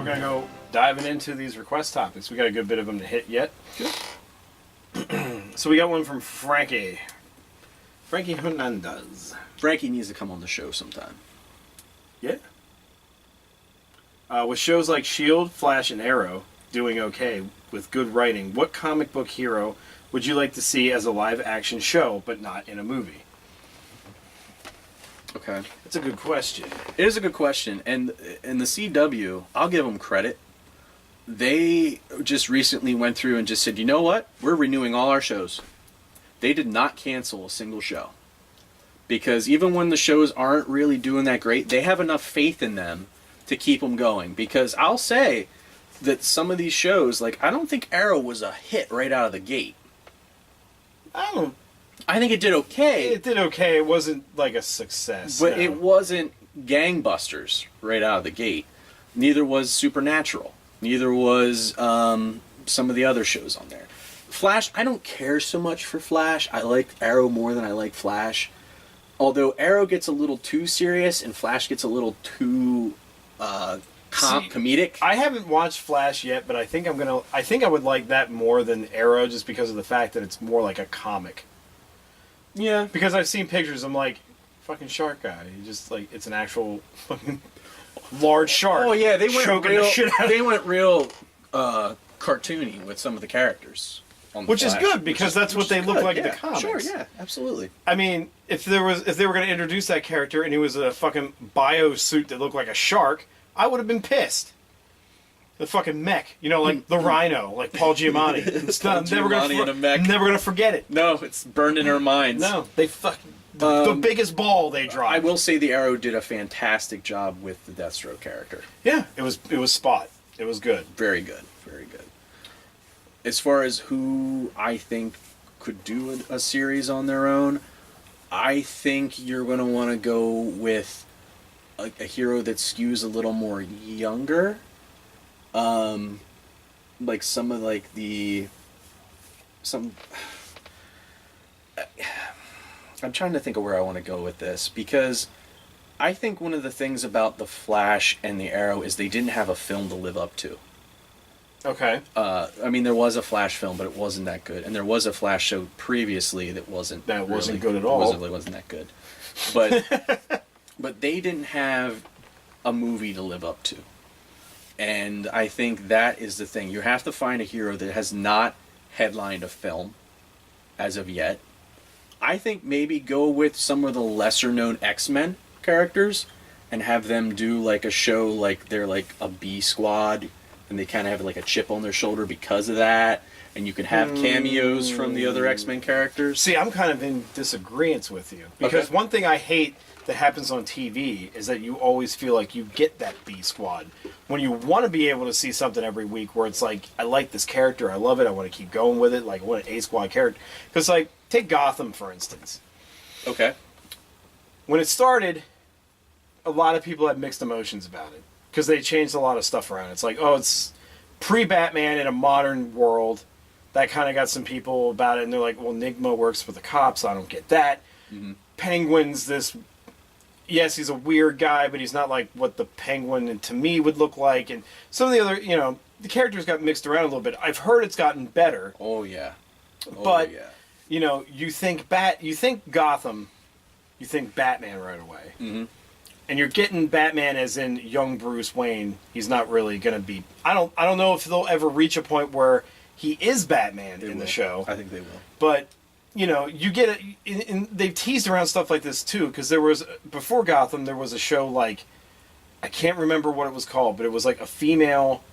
we're going to go diving into these request topics. We got a good bit of them to hit yet. Good. So we got one from Frankie. Frankie Hernandez. Frankie needs to come on the show sometime. Yeah. With shows like S.H.I.E.L.D., Flash, and Arrow doing okay with good writing, what comic book hero would you like to see as a live-action show, but not in a movie? Okay. That's a good question. It is a good question. And the CW, I'll give them credit. They just recently went through and just said, you know what? We're renewing all our shows. They did not cancel a single show. Because even when the shows aren't really doing that great, they have enough faith in them to keep them going. Because I'll say that some of these shows, like, I don't think Arrow was a hit right out of the gate. I think it did okay. It did okay. It wasn't like a success. But no. it wasn't gangbusters right out of the gate. Neither was Supernatural. Neither was some of the other shows on there. Flash, I don't care so much for Flash. I like Arrow more than I like Flash. Although Arrow gets a little too serious and Flash gets a little too comedic. I haven't watched Flash yet, but I think I would like that more than Arrow just because of the fact that it's more like a comic. Yeah. Because I've seen pictures, I'm like, fucking shark guy. He just like it's an actual fucking large shark. Oh yeah, they went choking real. the shit out of They went real cartoony with some of the characters. On the Which is Flash, good because that's what they look like in the comics. Sure, yeah, absolutely. I mean, if they were going to introduce that character and he was a fucking bio suit that looked like a shark, I would have been pissed. The fucking mech, you know, like the Rhino, like Paul Giamatti. It's never gonna forget it. No, it's burned in our minds. No, they fucking the biggest ball they dropped. I will say the Arrow did a fantastic job with the Deathstroke character. Yeah, it was spot. It was good. Very good, very good. As far as who I think could do a series on their own, I think you're going to want to go with a hero that skews a little more younger. Like some of like I'm trying to think of where I want to go with this because I think one of the things about the Flash and the Arrow is they didn't have a film to live up to. Okay. I mean, there was a Flash film, but it wasn't that good, and there was a Flash show previously that wasn't good at all. Wasn't that good, but but they didn't have a movie to live up to, and I think that is the thing. You have to find a hero that has not headlined a film as of yet. I think maybe go with some of the lesser-known X-Men characters and have them do like a show like they're like a B squad. And they kind of have like a chip on their shoulder because of that. And you can have cameos from the other X-Men characters. See, I'm kind of in disagreement with you. Because one thing I hate that happens on TV is that you always feel like you get that B squad. When you want to be able to see something every week where it's like, I like this character, I love it, I want to keep going with it, like I want an A squad character. Because like, take Gotham for instance. Okay. When it started, a lot of people had mixed emotions about it. Because they changed a lot of stuff around. It's like, oh, it's pre-Batman in a modern world. That kind of got some people about it, and they're like, well, Enigma works for the cops. I don't get that. Mm-hmm. Penguin's this... Yes, he's a weird guy, but he's not like what the Penguin to me would look like. And some of the other, you know, the characters got mixed around a little bit. I've heard it's gotten better. Oh, yeah. You know, you think Gotham, you think Batman right away. Mm-hmm. And you're getting Batman as in young Bruce Wayne. He's not really going to be... I don't know if they'll ever reach a point where he is Batman the show. I think they will. But, you know, you get it... And they've teased around stuff like this, too. Because there was... Before Gotham, there was a show like... I can't remember what it was called, but it was like a female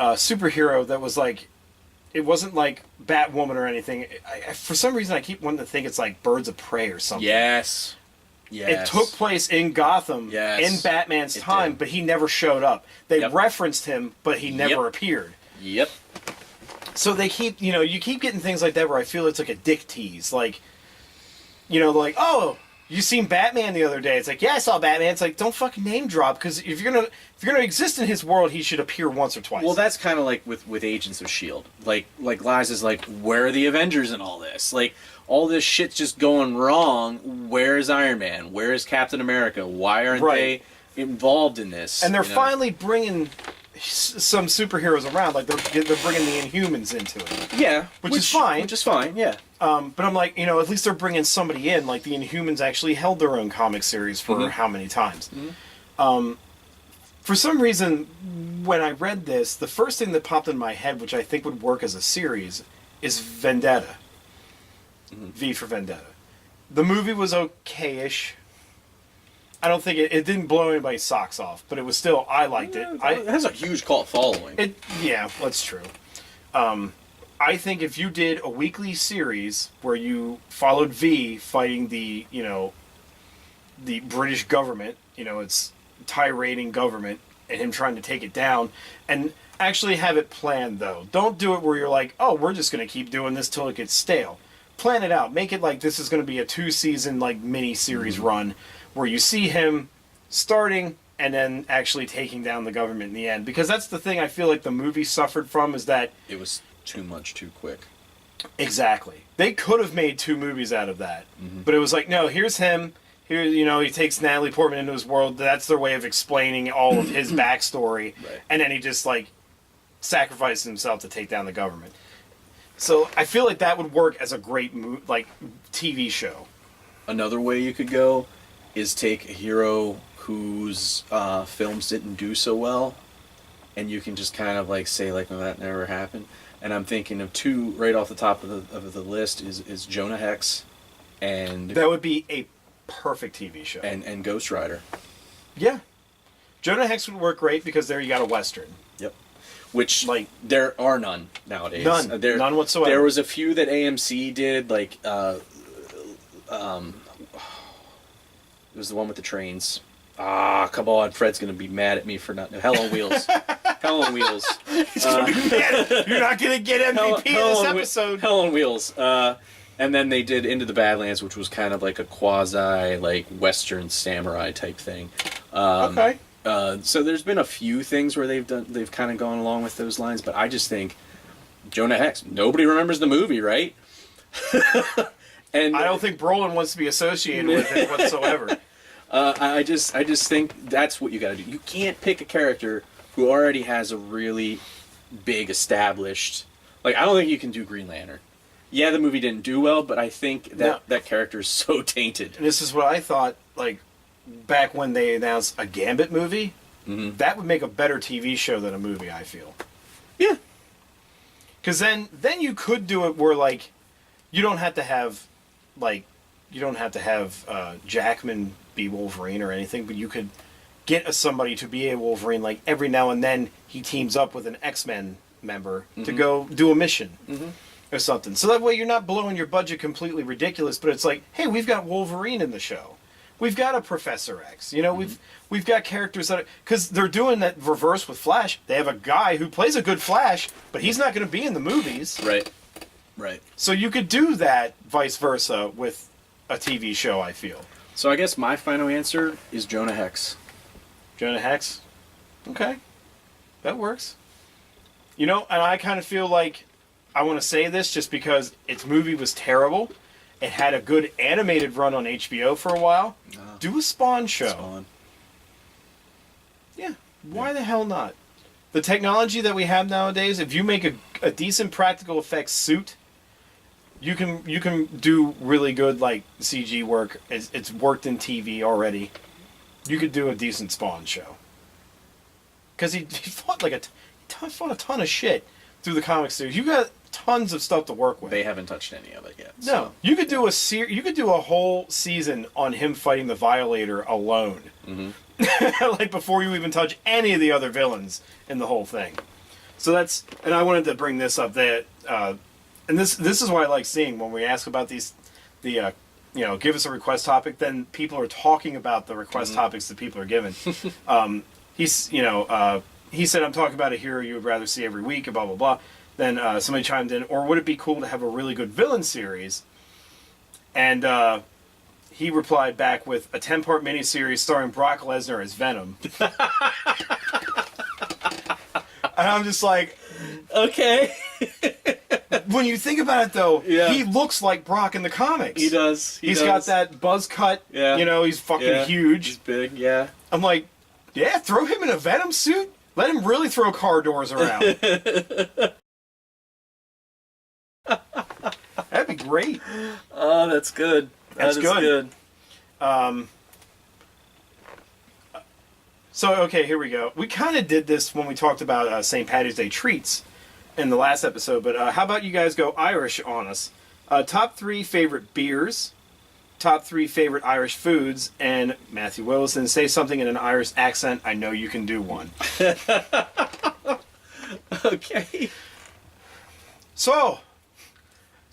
superhero that was like... It wasn't like Batwoman or anything. For some reason, I keep wanting to think it's like Birds of Prey or something. Yes. It took place in Gotham in Batman's time, but he never showed up. They referenced him, but he never appeared. Yep. So they keep, you know, you keep getting things like that where I feel it's like a dick tease. Like, you know, like, oh, you seen Batman the other day. It's like, yeah, I saw Batman. It's like, don't fucking name drop, because if you're gonna exist in his world, he should appear once or twice. Well, that's kind of like with Agents of S.H.I.E.L.D. Like Liz is like, where are the Avengers in all this? Like, all this shit's just going wrong. Where is Iron Man? Where is Captain America? Why aren't they involved in this? And they're finally bringing some superheroes around. Like, they're bringing the Inhumans into it. Yeah. Which is fine. Which is fine, yeah. But I'm like, you know, at least they're bringing somebody in. Like, the Inhumans actually held their own comic series for how many times. For some reason, when I read this, the first thing that popped in my head, which I think would work as a series, is Vendetta. V for Vendetta. The movie was okay-ish. I don't think it didn't blow anybody's socks off, but it was still, I liked it. It has a huge cult following. Yeah, that's true. I think if you did a weekly series where you followed V fighting the British government, it's tirading government, and him trying to take it down, and actually have it planned, though. Don't do it where you're like, oh, we're just going to keep doing this till it gets stale. Plan it out. Make it like this is going to be a 2-season mini-series run where you see him starting and then actually taking down the government in the end. Because that's the thing I feel like the movie suffered from, is that... It was too much too quick. Exactly. They could have made 2 movies out of that. But it was like, no, here's him. Here, he takes Natalie Portman into his world. That's their way of explaining all of his backstory. Right. And then he just, sacrifices himself to take down the government. So I feel like that would work as a great TV show. Another way you could go is take a hero whose films didn't do so well, and you can just kind of say well, that never happened. And I'm thinking of 2 right off the top of the list is Jonah Hex, and that would be a perfect TV show. And Ghost Rider. Yeah, Jonah Hex would work great because there you got a Western. Yep. Which there are none nowadays. None whatsoever. There was a few that AMC did, it was the one with the trains. Come on, Fred's gonna be mad at me for not. Hell on Wheels. Hell on Wheels. He's gonna be mad. You're not gonna get MVP in this episode. Hell on Wheels. And then they did Into the Badlands, which was kind of like a quasi Western samurai type thing. Okay. So there's been a few things where they've kind of gone along with those lines, but I just think Jonah Hex. Nobody remembers the movie, right? And I don't think Brolin wants to be associated with it whatsoever. I just think that's what you got to do. You can't pick a character who already has a really big established. I don't think you can do Green Lantern. Yeah, the movie didn't do well, but I think that character is so tainted. And this is what I thought. Back when they announced a Gambit movie, that would make a better TV show than a movie, I feel. Yeah. Because then you could do it where you don't have to have Jackman be Wolverine or anything, but you could get somebody to be a Wolverine. Every now and then he teams up with an X-Men member to go do a mission or something. So that way you're not blowing your budget completely ridiculous, but it's hey, we've got Wolverine in the show. We've got a Professor X. We've got characters that because they're doing that reverse with Flash. They have a guy who plays a good Flash, but he's not going to be in the movies. Right. So you could do that vice versa with a TV show, I feel. So I guess my final answer is Jonah Hex. Jonah Hex? Okay. That works. And I kind of feel like I want to say this just because its movie was terrible. It had a good animated run on HBO for a while. Do a Spawn show. Spawn. Yeah. Why the hell not? The technology that we have nowadays, if you make a decent practical effects suit, you can do really good CG work. It's worked in TV already. You could do a decent Spawn show. Because he fought fought a ton of shit through the comic series. You got tons of stuff to work with. They haven't touched any of it yet. No, So. you could do a whole season on him fighting the Violator alone. Before you even touch any of the other villains in the whole thing. So and I wanted to bring this up that, and this is what I like seeing when we ask about give us a request topic, then people are talking about the request topics that people are given. He said, I'm talking about a hero you would rather see every week, and blah, blah, blah. Then somebody chimed in, or would it be cool to have a really good villain series? And he replied back with a 10-part miniseries starring Brock Lesnar as Venom. And I'm just like... Okay. When you think about it, though, yeah. He looks like Brock in the comics. He does. He's got that buzz cut. Yeah. He's fucking huge. He's big, yeah. I'm like, yeah, throw him in a Venom suit? Let him really throw car doors around. That'd be great. Oh, that's good. That's good. So, okay, here we go. We kind of did this when we talked about St. Paddy's Day treats in the last episode, but how about you guys go Irish on us? Top 3 favorite beers, top 3 favorite Irish foods, and Matthew Willison, say something in an Irish accent. I know you can do one. Okay. So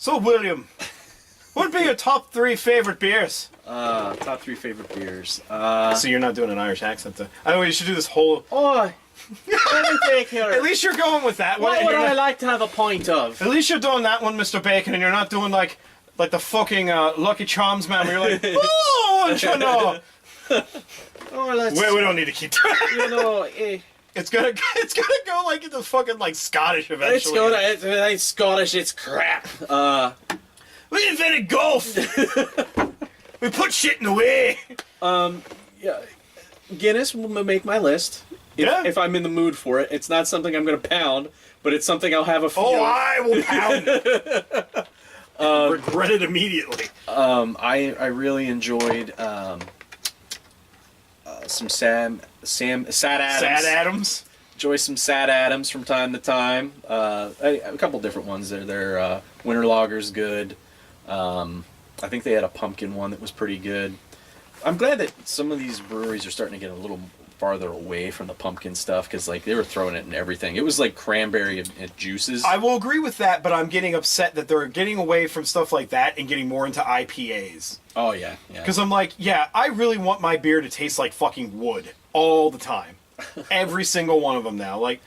William, what would be your top 3 favorite beers? Top 3 favorite beers. So you're not doing an Irish accent, though. I know you should do this whole... Oh, let me take here. At least you're going with that one. What would I like to have a pint of? At least you're doing that one, Mr. Bacon, and you're not doing like the fucking Lucky Charms man where you're like, oh, you know. Oh, let's... We don't need to keep track. You know, It's gonna go like into fucking like Scottish eventually. It's Scottish, it's crap. We invented golf. We put shit in the way. Yeah, Guinness will make my list. If I'm in the mood for it. It's not something I'm going to pound, but it's something I'll have a few. Oh, I will pound it. Regret it immediately. I really enjoyed some Sad Adams. Sad Adams. Enjoy some Sad Adams from time to time. A couple different ones. Their Winter Lager's good. I think they had a pumpkin one that was pretty good. I'm glad that some of these breweries are starting to get a little farther away from the pumpkin stuff, because like they were throwing it in everything. It was like cranberry and juices. I will agree with that, but I'm getting upset that they're getting away from stuff like that and getting more into IPAs. Oh yeah. Because I'm like, yeah, I really want my beer to taste like fucking wood all the time. Every single one of them now. Like,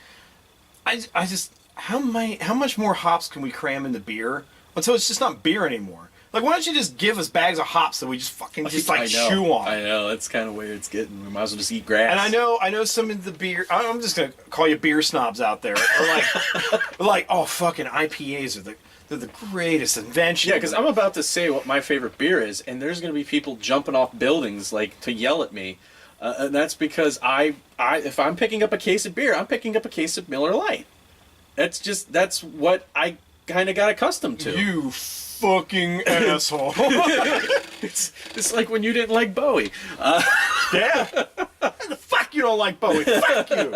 I just how much more hops can we cram in the beer until it's just not beer anymore? Like, why don't you just give us bags of hops that we just fucking chew on? I know, that's kind of where it's getting. We might as well just eat grass. And I know some of the beer... I'm just going to call you beer snobs out there. Are like, oh, fucking IPAs are they're the greatest invention. Yeah, because I'm about to say what my favorite beer is, and there's going to be people jumping off buildings, like, to yell at me. And that's because if I'm picking up a case of beer, I'm picking up a case of Miller Lite. That's what I kind of got accustomed to. You fucking asshole. It's like when you didn't like Bowie. Yeah. The fuck you don't like Bowie. Fuck you.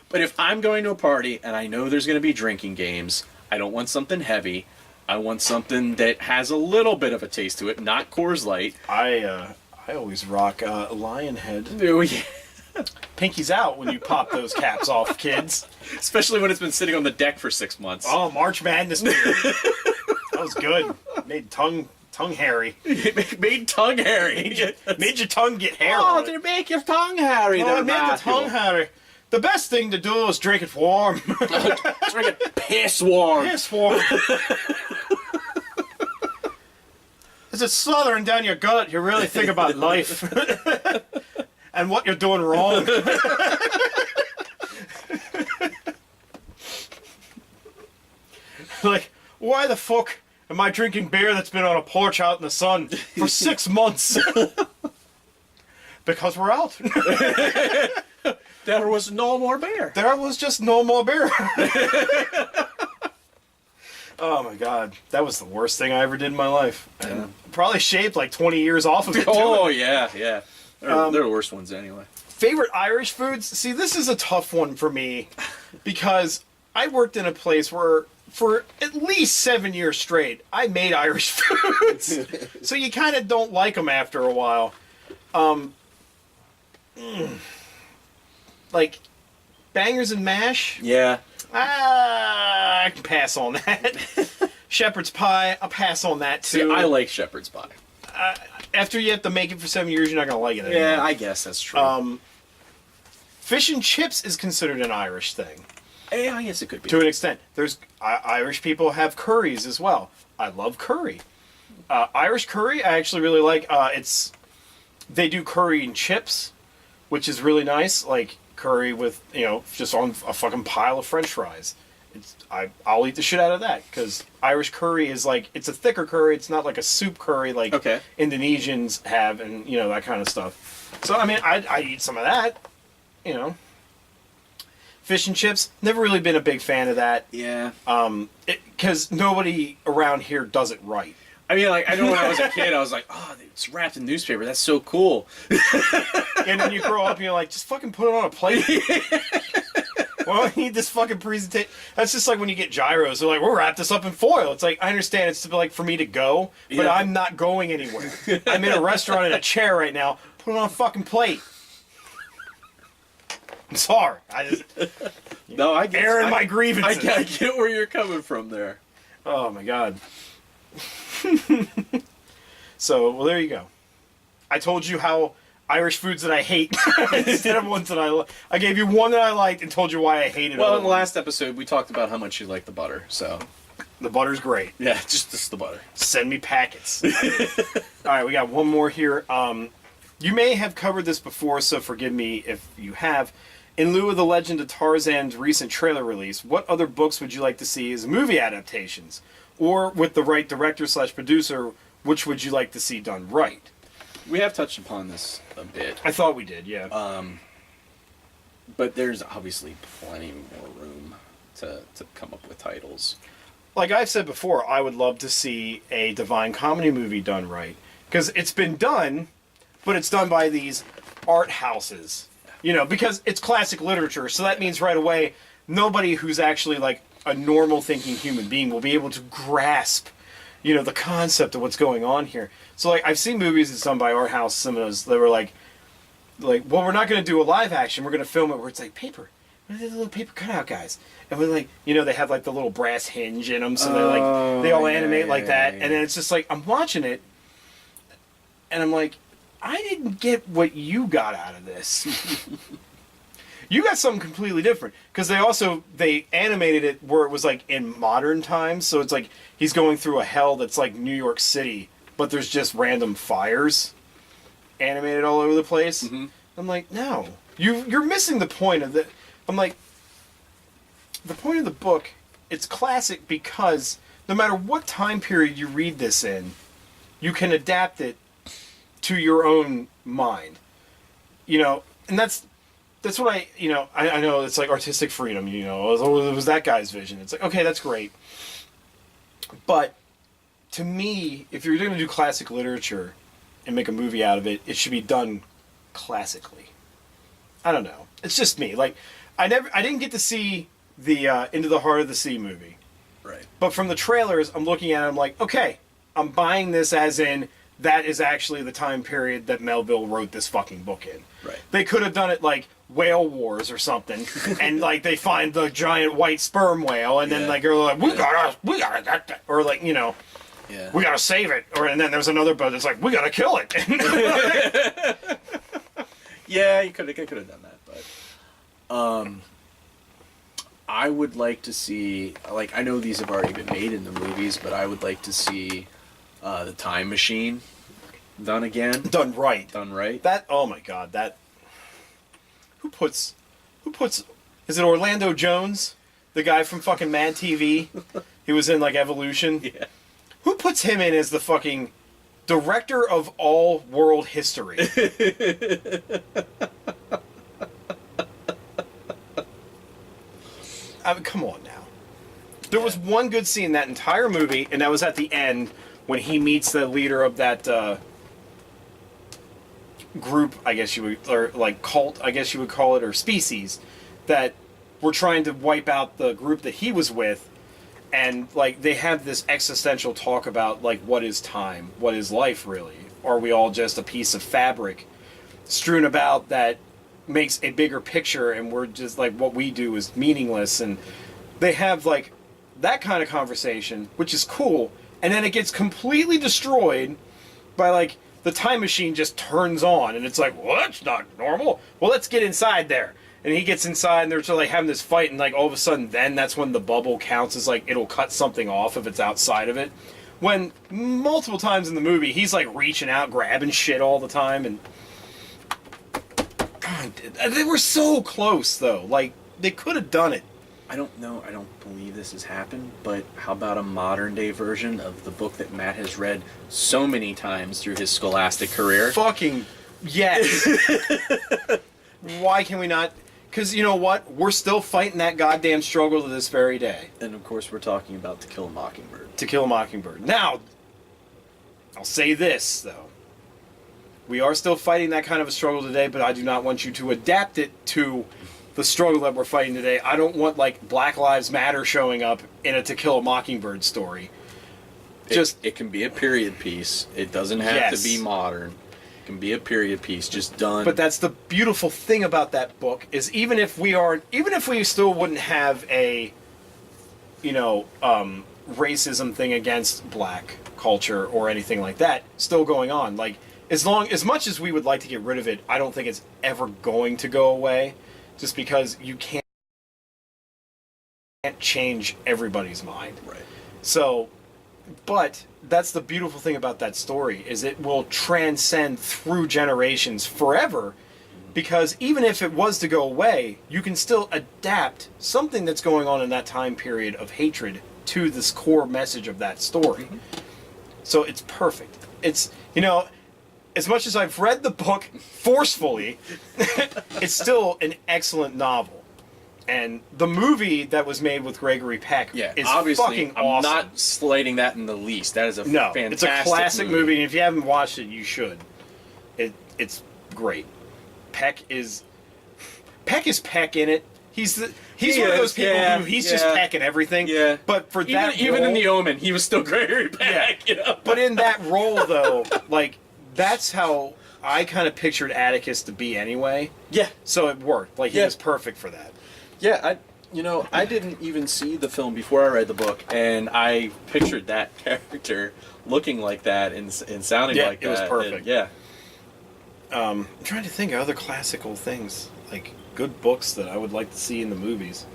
But if I'm going to a party and I know there's going to be drinking games, I don't want something heavy. I want something that has a little bit of a taste to it, not Coors Light. I always rock Lionhead. Oh, yeah. Pinky's out when you pop those caps off, kids. Especially when it's been sitting on the deck for 6 months. Oh, March Madness beer. That was good. Made tongue hairy. Made tongue hairy. Made your tongue get hairy. Oh, did it make your tongue hairy? Oh, it made the tongue hairy. The best thing to do is drink it warm. Drink it piss warm. Piss warm. As it's slathering down your gut, you really think about life. And what you're doing wrong. Like, why the fuck am I drinking beer that's been on a porch out in the sun for 6 months? Because we're out. There was no more beer. There was just no more beer. Oh my god, that was the worst thing I ever did in my life. And probably shaved like 20 years off of it. Oh yeah. They're the worst ones anyway. Favorite Irish foods? See, this is a tough one for me because I worked in a place where for at least 7 years straight, I made Irish foods. So you kind of don't like them after a while. Like bangers and mash? Yeah. I can pass on that. Shepherd's pie, I'll pass on that too. See, I like shepherd's pie. After you have to make it for 7 years, you're not going to like it anymore. Yeah, I guess that's true. Fish and chips is considered an Irish thing. Yeah, I guess it could be. To an extent. There's Irish people have curries as well. I love curry. Irish curry, I actually really like. They do curry and chips, which is really nice. Like curry with, just on a fucking pile of French fries. I'll eat the shit out of that because Irish curry is like, it's a thicker curry. It's not like a soup curry like Indonesians have and, that kind of stuff. So, I mean, I'd eat some of that, fish and chips. Never really been a big fan of that. Yeah. Because nobody around here does it right. I mean, like, I know when I was a kid, I was like, oh, it's wrapped in newspaper. That's so cool. And then you grow up and you're like, just fucking put it on a plate. Well, I need this fucking presentation. That's just like when you get gyros. They're like, we'll wrap this up in foil. It's like, I understand it's to be like for me to go, but I'm not going anywhere. I'm in a restaurant in a chair right now. Put it on a fucking plate. I'm sorry. No, I get airing my grievances. I get where you're coming from there. Oh my god. So, well, there you go. I told you how Irish foods that I hate instead of ones that I like. I gave you one that I liked and told you why I hated it. Well, in the last episode, we talked about how much you like the butter, so... The butter's great. Yeah, just the butter. Send me packets. Alright, we got one more here. You may have covered this before, so forgive me if you have. In lieu of The Legend of Tarzan's recent trailer release, what other books would you like to see as movie adaptations? Or, with the right director/producer, which would you like to see done right? We have touched upon this a bit. I thought we did, yeah. But there's obviously plenty more room to come up with titles. Like I've said before, I would love to see a Divine Comedy movie done right. Because it's been done, but it's done by these art houses. You know, because it's classic literature, so that means right away, nobody who's actually like a normal thinking human being will be able to grasp, you know, the concept of what's going on here. So, like, I've seen movies that's done by art house cinemas that were like, well, we're not going to do a live action. We're going to film it where it's like paper. What are the little paper cutout guys? And we're like, you know, they have like the little brass hinge in them, so they all animate like that. And then it's just like, I'm watching it, and I'm like, I didn't get what you got out of this. You got something completely different, because they animated it where it was like in modern times, so it's like he's going through a hell that's like New York City, but there's just random fires animated all over the place. Mm-hmm. I'm like, no, you're missing the point of the. I'm like, the point of the book, it's classic because no matter what time period you read this in, you can adapt it to your own mind, you know, and that's what I know it's like artistic freedom, you know, it was that guy's vision. It's like, okay, that's great. But to me, if you're going to do classic literature and make a movie out of it, it should be done classically. I don't know. It's just me. Like, I didn't get to see the Into the Heart of the Sea movie. Right. But from the trailers, I'm looking at it, I'm like, okay, I'm buying this as in that is actually the time period that Melville wrote this fucking book in. Right. They could have done it like Whale Wars or something, and like they find the giant white sperm whale, and then like they're like, we gotta, or like, you know, we gotta save it, and then there's another boat that's like, we gotta kill it. Yeah, you could have done that, but I would like to see, like, I know these have already been made in the movies, but I would like to see the Time Machine done again. Done right. That, oh my god, that... Who puts... Is it Orlando Jones? The guy from fucking Mad TV? He was in, like, Evolution? Yeah. Who puts him in as the fucking director of all world history? I mean, come on now. There was one good scene in that entire movie, and that was at the end when he meets the leader of that group, I guess you would, or like cult, I guess you would call it, or species, that were trying to wipe out the group that he was with, and like they have this existential talk about like what is time, what is life really? Are we all just a piece of fabric strewn about that makes a bigger picture, and we're just like what we do is meaningless? And they have like that kind of conversation, which is cool, and then it gets completely destroyed by like the time machine just turns on, and it's like, well, that's not normal. Well, let's get inside there. And he gets inside, and they're just like having this fight, and like all of a sudden, then that's when the bubble counts as like it'll cut something off if it's outside of it. When multiple times in the movie, he's like reaching out, grabbing shit all the time, and God, they were so close though. Like they could have done it. I don't know. I don't believe this has happened, but how about a modern day version of the book that Matt has read so many times through his scholastic career? Fucking yes. Why can we not? Because you know what? We're still fighting that goddamn struggle to this very day. And of course, we're talking about To Kill a Mockingbird. To Kill a Mockingbird. Now, I'll say this, though. We are still fighting that kind of a struggle today, but I do not want you to adapt it to the struggle that we're fighting today. I don't want, like, Black Lives Matter showing up in a To Kill a Mockingbird story. It can be a period piece. It doesn't have to be modern. It can be a period piece, just done. But that's the beautiful thing about that book, is even if we still wouldn't have a, racism thing against black culture or anything like that still going on, like, as much as we would like to get rid of it, I don't think it's ever going to go away, just because you can't change everybody's mind. Right. So, but that's the beautiful thing about that story, is it will transcend through generations forever, because even if it was to go away, you can still adapt something that's going on in that time period of hatred to this core message of that story. So it's perfect. It's, as much as I've read the book forcefully, it's still an excellent novel. And the movie that was made with Gregory Peck is fucking awesome. I'm not slating that in the least. That is a fantastic it's a classic movie, and if you haven't watched it, you should. It's great. Peck is Peck in it. He's one of those people who just Peck in everything. Yeah. But for even in The Omen, he was still Gregory Peck. Yeah. But in that role, though, like, that's how I kind of pictured Atticus to be anyway. Yeah. So it worked. Like, he was perfect for that. Yeah, I didn't even see the film before I read the book, and I pictured that character looking like that and sounding like that. It was perfect. And, I'm trying to think of other classical things, like good books that I would like to see in the movies.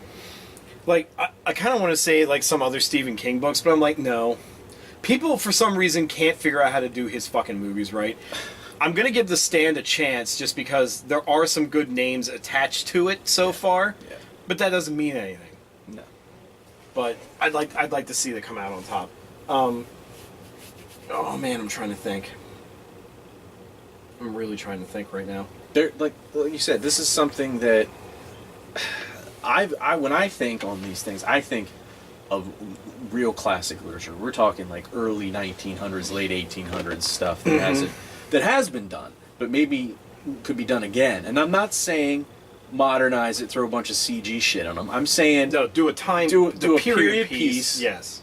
Like, I kind of want to say, like, some other Stephen King books, but I'm like, no. People, for some reason, can't figure out how to do his fucking movies right. I'm going to give The Stand a chance just because there are some good names attached to it so far. Yeah. But that doesn't mean anything. No. But I'd like to see that come out on top. Oh man, I'm trying to think. I'm really trying to think right now. Like you said, this is something that when I think on these things, I think of real classic literature. We're talking like early 1900s, late 1800s stuff that has been done, but maybe could be done again. And I'm not saying modernize it, throw a bunch of CG shit on them. I'm saying do a period piece. Yes.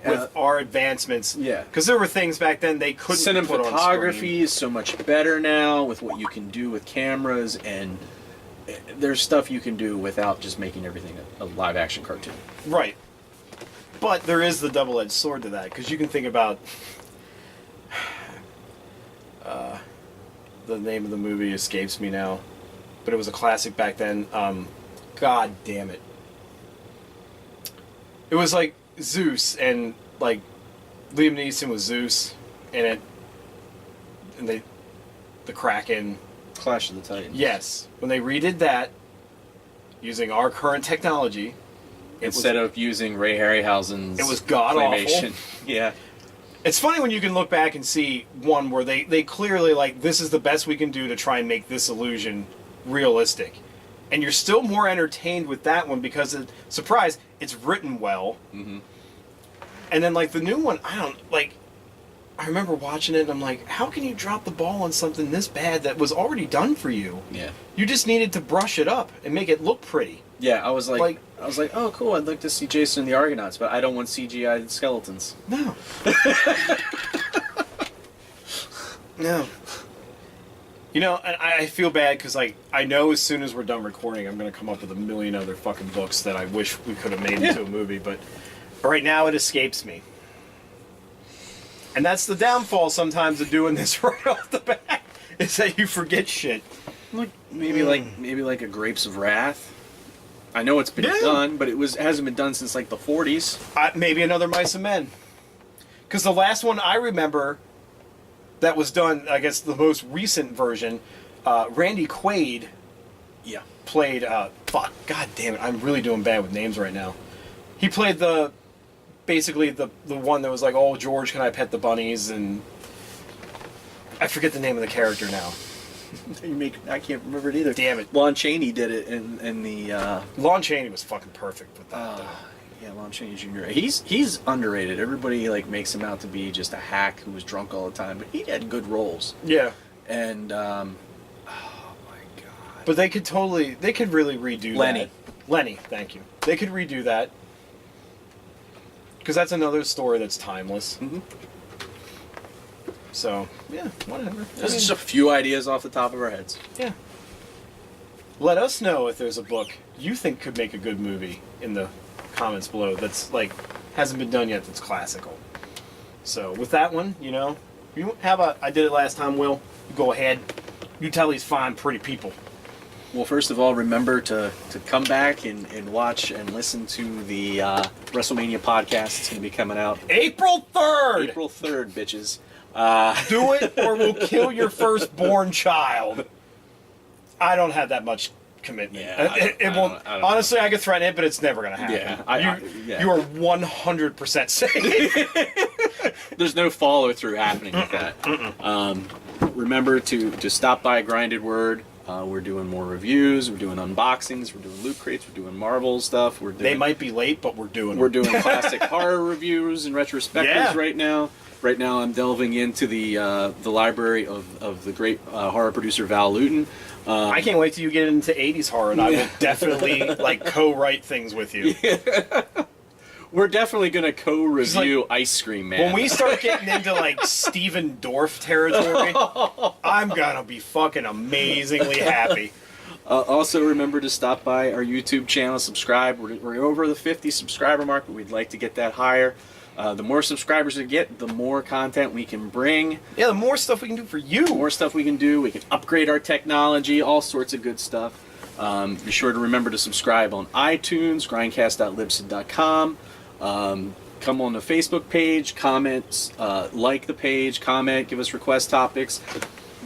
With our advancements. Yeah. Because there were things back then they couldn't put on screen. Cinematography is so much better now with what you can do with cameras, and there's stuff you can do without just making everything a live action cartoon. Right. But there is the double-edged sword to that, because you can think about the name of the movie escapes me now, but it was a classic back then. God damn it. It was like Zeus, and like Liam Neeson was Zeus in it, and the Kraken. Clash of the Titans. Yes. When they redid that, using our current technology, instead of using Ray Harryhausen's it was god-awful. Yeah. It's funny when you can look back and see one where they clearly, like, this is the best we can do to try and make this illusion realistic. And you're still more entertained with that one because, surprise, it's written well. Mm-hmm. And then, like, the new one, I remember watching it and I'm like, how can you drop the ball on something this bad that was already done for you? Yeah. You just needed to brush it up and make it look pretty. Yeah, I was like, oh, cool, I'd like to see Jason and the Argonauts, but I don't want CGI skeletons. No. No. You know, and I feel bad because, like, I know as soon as we're done recording, I'm going to come up with a million other fucking books that I wish we could have made into a movie, but right now it escapes me. And that's the downfall sometimes of doing this right off the bat, is that you forget shit. Like maybe like a Grapes of Wrath. I know it's been done, but it hasn't been done since like the 40s. Maybe another Mice and Men. Because the last one I remember that was done, I guess the most recent version, Randy Quaid played, god damn it, I'm really doing bad with names right now. He played basically the one that was like, oh, George, can I pet the bunnies? And I forget the name of the character now. I can't remember it either. Damn it. Lon Chaney did it in the... Lon Chaney was fucking perfect with that, though. Yeah, Lon Chaney Jr. He's underrated. Everybody like makes him out to be just a hack who was drunk all the time, but he had good roles. Yeah. And oh my god. But they could really redo Lenny. that. Lenny, thank you. They could redo that. Because that's another story that's timeless. Mm-hmm. So, yeah, whatever. There's just a few ideas off the top of our heads. Yeah. Let us know if there's a book you think could make a good movie in the comments below that's like hasn't been done yet that's classical. So with that one, how about I did it last time, Will? You go ahead. You tell these fine, pretty people. Well, first of all, remember to come back and watch and listen to the WrestleMania podcast. It's going to be coming out April 3rd! April 3rd, bitches. Do it or we'll kill your firstborn child. I don't have that much commitment. Yeah, it won't. Honestly, I could threaten it, but it's never going to happen. Yeah, you are 100% safe. There's no follow through happening with that. Remember to stop by Grinded Word. We're doing more reviews. We're doing unboxings. We're doing loot crates. We're doing Marvel stuff. They might be late, but we're doing. We're doing classic horror reviews and retrospectives right now. Right now, I'm delving into the library of the great horror producer Val Lewton. I can't wait till you get into 80s horror, and I will definitely co-write things with you. Yeah. We're definitely going to co-review Ice Cream Man. When we start getting into Steven Dorff territory, I'm going to be fucking amazingly happy. Also, remember to stop by our YouTube channel, subscribe. We're over the 50 subscriber mark, but we'd like to get that higher. The more subscribers we get, the more content we can bring. Yeah, the more stuff we can do for you. The more stuff we can do. We can upgrade our technology, all sorts of good stuff. Be sure to remember to subscribe on iTunes, grindcast.libsyn.com. Come on the Facebook page, comment, like the page, comment, give us request topics,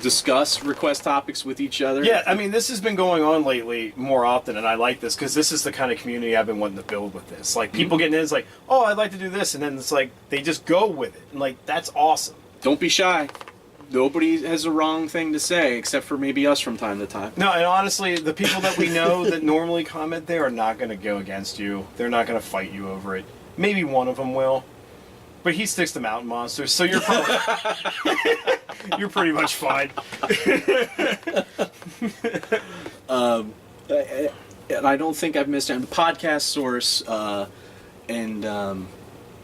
discuss request topics with each other. Yeah, I mean, this has been going on lately more often, and I like this because this is the kind of community I've been wanting to build with this. People getting in, it's like, oh, I'd like to do this, and then it's like, they just go with it, and that's awesome. Don't be shy. Nobody has a wrong thing to say, except for maybe us from time to time. No, and honestly, the people that we know that normally comment there are not going to go against you. They're not going to fight you over it. Maybe one of them will. But he sticks to mountain monsters, so you're probably, you're pretty much fine. And I don't think I've missed any. The podcast source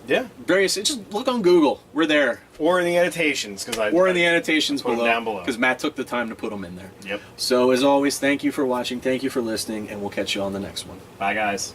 yeah, various. Just look on Google. We're there. Or in the annotations, or in the annotations below. Down below. Because Matt took the time to put them in there. Yep. So as always, thank you for watching. Thank you for listening, and we'll catch you on the next one. Bye, guys.